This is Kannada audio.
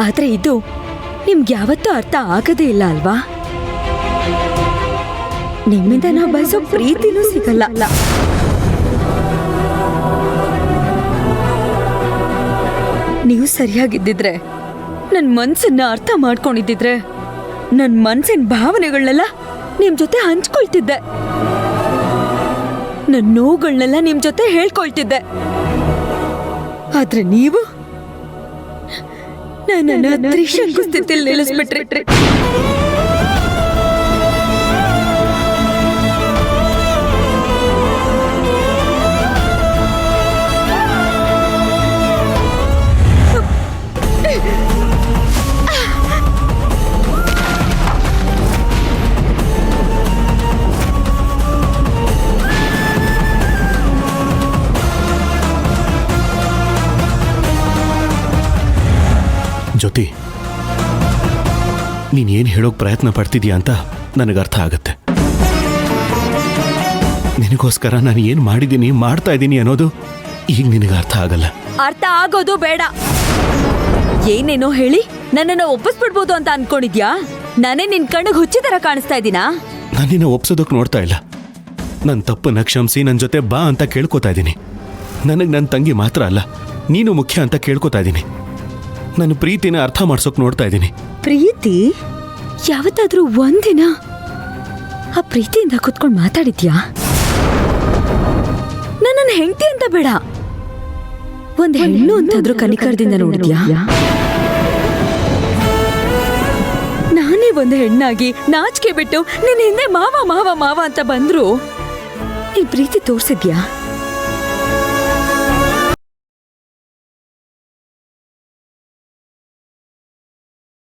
ಆದ್ರೆ ಇದು ನಿಮ್ಗೆ ಯಾವತ್ತೂ ಅರ್ಥ ಆಗದೇ ಇಲ್ಲ ಅಲ್ವಾ? ನಿಮ್ಮಿಂದ ನಾವು ಬಯಸೋ ಪ್ರೀತಿನೂ ಸಿಗಲ್ಲ. ನೀವು ಸರಿಯಾಗಿದ್ದಿದ್ರೆ, ನನ್ನ ಮನ್ಸನ್ನ ಅರ್ಥ ಮಾಡ್ಕೊಂಡಿದ್ದಿದ್ರೆ, ನನ್ನ ಮನ್ಸಿನ ಭಾವನೆಗಳನ್ನೆಲ್ಲ ನಿಮ್ ಜೊತೆ ಹಂಚ್ಕೊಳ್ತಿದ್ದೆ. ನನ್ನ ನೋವುಗಳನ್ನೆಲ್ಲ ನಿಮ್ ಜೊತೆ ಹೇಳ್ಕೊಳ್ತಿದ್ದೆ. ಆದ್ರೆ ನೀವು ನನ್ನನ್ನ ತ್ರಿಶಂಕು ಸ್ಥಿತಿಯಲ್ಲಿ ನಿಲ್ಲಿಸ್ಬಿಟ್ರಿ. ಜ್ಯೋತಿ, ನೀನೇನು ಹೇಳೋಕೆ ಪ್ರಯತ್ನ ಪಡ್ತಿದ್ಯಾ ಅಂತ ನನಗೆ ಅರ್ಥ ಆಗತ್ತೆ. ನಿನಗೋಸ್ಕರ ನಾನು ಏನು ಮಾಡಿದ್ದೀನಿ, ಮಾಡ್ತಾ ಇದ್ದೀನಿ ಅನ್ನೋದು ಈಗ ನಿನಗೆ ಅರ್ಥ ಆಗಲ್ಲ. ಅರ್ಥ ಆಗೋದು ಬೇಡ. ಏನೇನೋ ಹೇಳಿ ನನ್ನನ್ನು ಒಪ್ಪಿಸ್ಬಿಡ್ಬೋದು ಅಂತ ಅನ್ಕೊಂಡಿದ್ಯಾ? ನಾನೇ ನಿನ್ ಕಣ್ಣಿಗೆ ಹುಚ್ಚಿ ತರ ಕಾಣಿಸ್ತಾ ಇದ್ದೀನಾ? ನಾನು ನಿನ್ನ ಒಪ್ಸೋದಕ್ಕೆ ನೋಡ್ತಾ ಇಲ್ಲ. ನನ್ನ ತಪ್ಪನ್ನ ಕ್ಷಮಿಸಿ ನನ್ನ ಜೊತೆ ಬಾ ಅಂತ ಕೇಳ್ಕೊತಾ ಇದ್ದೀನಿ. ನನಗೆ ನನ್ನ ತಂಗಿ ಮಾತ್ರ ಅಲ್ಲ, ನೀನು ಮುಖ್ಯ ಅಂತ ಕೇಳ್ಕೊತಾ ಇದ್ದೀನಿ. ನನ್ನ ಪ್ರೀತಿನ ಅರ್ಥ ಮಾಡ್ಸೋಕೆ ನೋಡ್ತಾ ಇದ್ದೀನಿ. ಪ್ರೀತಿ? ಯಾವತ್ತಾದ್ರೂ ಒಂದಿನ ಆ ಪ್ರೀತಿಯಿಂದ ಕುತ್ಕೊಂಡು ಮಾತಾಡಿದ್ಯಾ? ನನ್ನ ಹೆಂಡತಿ ಅಂತ ಬೇಡ, ಒಂದ್ ಹೆಣ್ಣು ಅಂತಾದ್ರೂ ಕನಿಕರದಿಂದ ನೋಡಿದ್ಯಾ? ನಾನೇ ಒಂದು ಹೆಣ್ಣಾಗಿ ನಾಚಿಕೆ ಬಿಟ್ಟು ನಿನ್ನ ಹಿಂದೆ ಮಾವ ಮಾವ ಮಾವ ಅಂತ ಬಂದ್ರು ನೀನ್ ಪ್ರೀತಿ ತೋರ್ಸಿದ್ಯಾ?